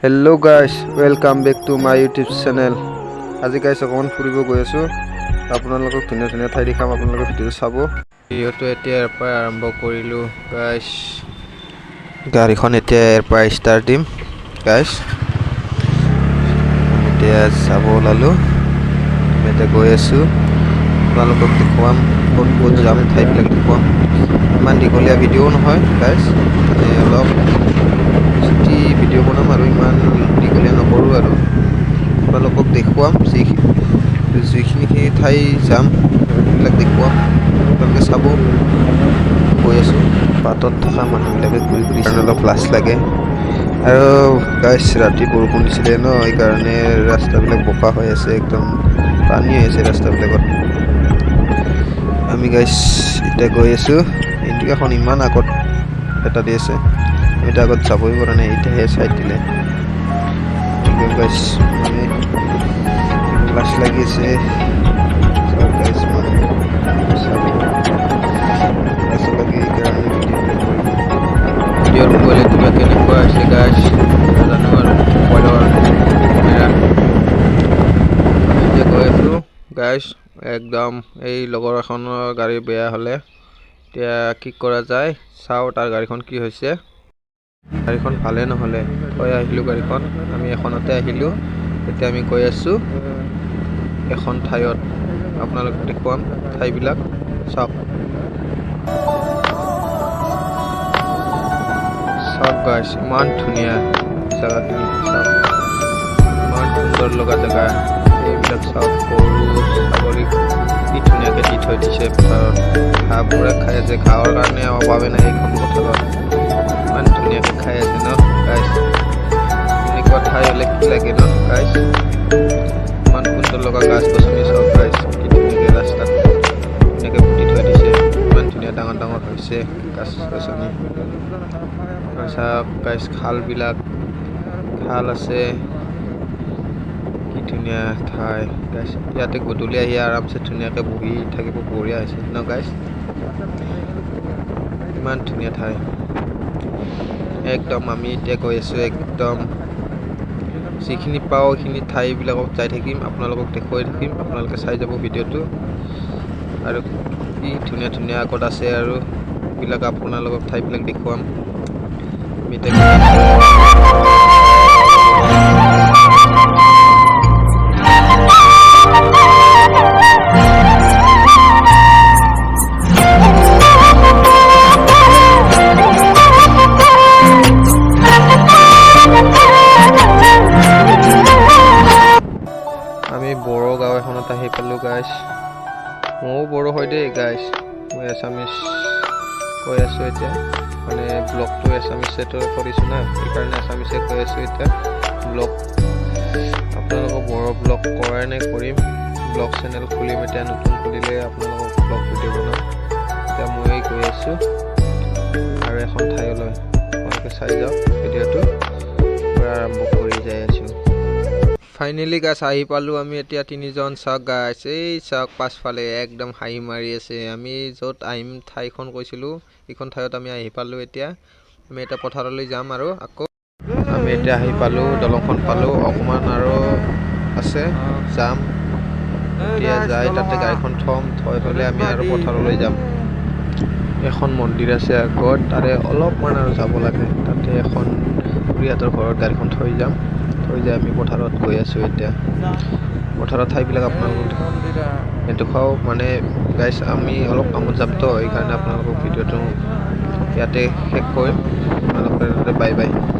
Hello guys, welcome back to my YouTube channel. আজি guys অকমান ফুৰিব গৈ আছো। আপোনালোকক ধুনীয়া ধুনীয়া ঠাই দেখাম, আপোনালোকে ভিডিঅ চাব। ভিডিঅটো এতিয়া ইয়াৰ পৰা আৰম্ভ কৰিলো guys। গাড়ীখন এতিয়া ইয়াৰ পৰা ষ্টাৰ্ট দিম guys। এতিয়া চাব ওলালো। এতিয়া গৈ আছো। আপোনালোকক দেখুৱাম ক'ত ক'ত যাম, ঠাইবিলাক দেখুৱাম। ইমান দীঘলীয়া ভিডিঅ' নহয় guys। মানে অলপ ভিডিঅ' বনাম আৰু ইমান দীঘলীয়া নকৰোঁ আৰু আপোনালোকক দেখুৱাম যিখিনি ঠাই যাম সেইবিলাক দেখুৱাম, আপোনালোকে চাব। গৈ আছোঁ, বাটত থকা মানুহবিলাকে ঘূৰি ঘূৰি কাৰণে অলপ লাজ লাগে। আৰু গাইছ ৰাতি বৰষুণ দিছিলে ন, সেইকাৰণে ৰাস্তাবিলাক বোকা হৈ আছে, একদম পানী হৈ আছে ৰাস্তাবিলাকত। আমি গাইছ এতিয়া গৈ আছোঁ। ইণ্ডিকাখন ইমান আগত এটা দি আছে, এটা আগত যাবই পৰা নাই, এতিয়াহে চাইড দিলে। গাইছ মানে লাজ লাগি আছে। গাইছ মানে চাব লাজ লাগে, এইকাৰণে ভিডিঅ'ৰ কোৱালিটিটো কেনেকুৱা আছে গাইছ নাজানো আৰু মোবাইলৰ কেমেৰা। আমি এতিয়া গৈ আছোঁ গাইছ, একদম এই লগৰ এখনৰ গাড়ী বেয়া হ'লে এতিয়া কি কৰা যায় চাওঁ, তাৰ গাড়ীখন কি হৈছে। গাড়ীখন ভালে নহ'লে থৈ আহিলোঁ গাড়ীখন, আমি এখনতে আহিলোঁ। এতিয়া আমি গৈ আছোঁ এখন ঠাইত, আপোনালোকক দেখুৱাম ঠাইবিলাক চাওক। চাওক গাইছ ইমান ধুনীয়া জেগাখিনি, চাওক ইমান সুন্দৰ লগা জেগা। এইবিলাক চাওক, গৰু ছাগলী কি ধুনীয়াকৈ দি থৈ দিছে পথাৰত। ঘাঁহবোৰে খাই আছে, ঘাঁহৰ কাৰণে অভাৱে নাই এইখন পথাৰত। ইমান ধুনীয়াকৈ খাই আছে ন গাইছ। এনেকুৱা ঠাই হ'লে কি লাগে ন গাইছ। ইমান সুন্দৰ লগা গাছ গছনি চাওক গাইছ, কি ধুনীয়াকৈ ৰাস্তাত ধুনীয়াকৈ পুতি থৈ দিছে। ইমান ধুনীয়া ডাঙৰ ডাঙৰ হৈছে গাছ গছনি। চাওক গাইছ খালবিলাক, খাল আছে, কি ধুনীয়া ঠাই গাইছ। ইয়াতে গধূলি আহি আৰামছে ধুনীয়াকৈ বহি থাকিব বঢ়িয়া হৈছে ন গাইছ। ইমান ধুনীয়া ঠাই একদম। আমি এতিয়া গৈ আছোঁ একদম, যিখিনি পাওঁ সেইখিনি ঠাইবিলাকত যাই থাকিম, আপোনালোকক দেখুৱাই থাকিম, আপোনালোকে চাই যাব ভিডিঅ'টো। আৰু কি ধুনীয়া ধুনীয়া আগত আছে, আৰু এইবিলাক আপোনালোকক ঠাইবিলাক দেখুৱাম। আমি বড়ো গাঁও এখনত আহি পালোঁ গাইছ। ময়ো বড়ো হয় দেই গাইছ, মই এছামিছ কৈ আছোঁ এতিয়া, মানে ব্লগটো এছামিছেতো কৰিছোঁ না, সেইকাৰণে এছামিছে কৈ আছোঁ এতিয়া। ব্লগ আপোনালোকক বড়ো ব্লগ কৰাই নাই, কৰিম ব্লগ চেনেল খুলিম এতিয়া, নতুন খুলিলে আপোনালোকক ব্লগ ভিডিঅ' বনাম। এতিয়া মই গৈ আছোঁ আৰু এখন ঠাইলৈ, আপোনালোকে চাই যাওক ভিডিঅ'টো পৰা আৰম্ভ কৰি যাই আছোঁ। ফাইনেলি গাইছ আহি পালোঁ আমি এতিয়া তিনিজন। চাওক গাইছ, এই চাওক পাছফালে একদম হাঁহি মাৰি আছে। আমি য'ত আহিম ঠাইখন কৈছিলোঁ, এইখন ঠাইত আমি আহি পালোঁ। এতিয়া আমি এতিয়া পথাৰলৈ যাম আৰু আকৌ আমি এতিয়া আহি পালোঁ, দলংখন পালোঁ, অকণমান আৰু আছে যাম। এতিয়া যাই তাতে গাড়ীখন থৈ পেলাই আমি আৰু পথাৰলৈ যাম। এখন মন্দিৰ আছে আগত, তাৰে অলপমান আৰু যাব লাগে, তাতে এখন খুৰীহঁতৰ ঘৰত গাড়ীখন থৈ যাম। থৈ যাই আমি পথাৰত গৈ আছোঁ। এতিয়া পথাৰৰ ঠাইবিলাক আপোনালোকক দেখুৱাও মানে গাইছ, আমি অলপ কামত যামতো, সেইকাৰণে আপোনালোকক ভিডিঅ'টো ইয়াতে শেষ কৰিম। আপোনালোকে বাই বাই।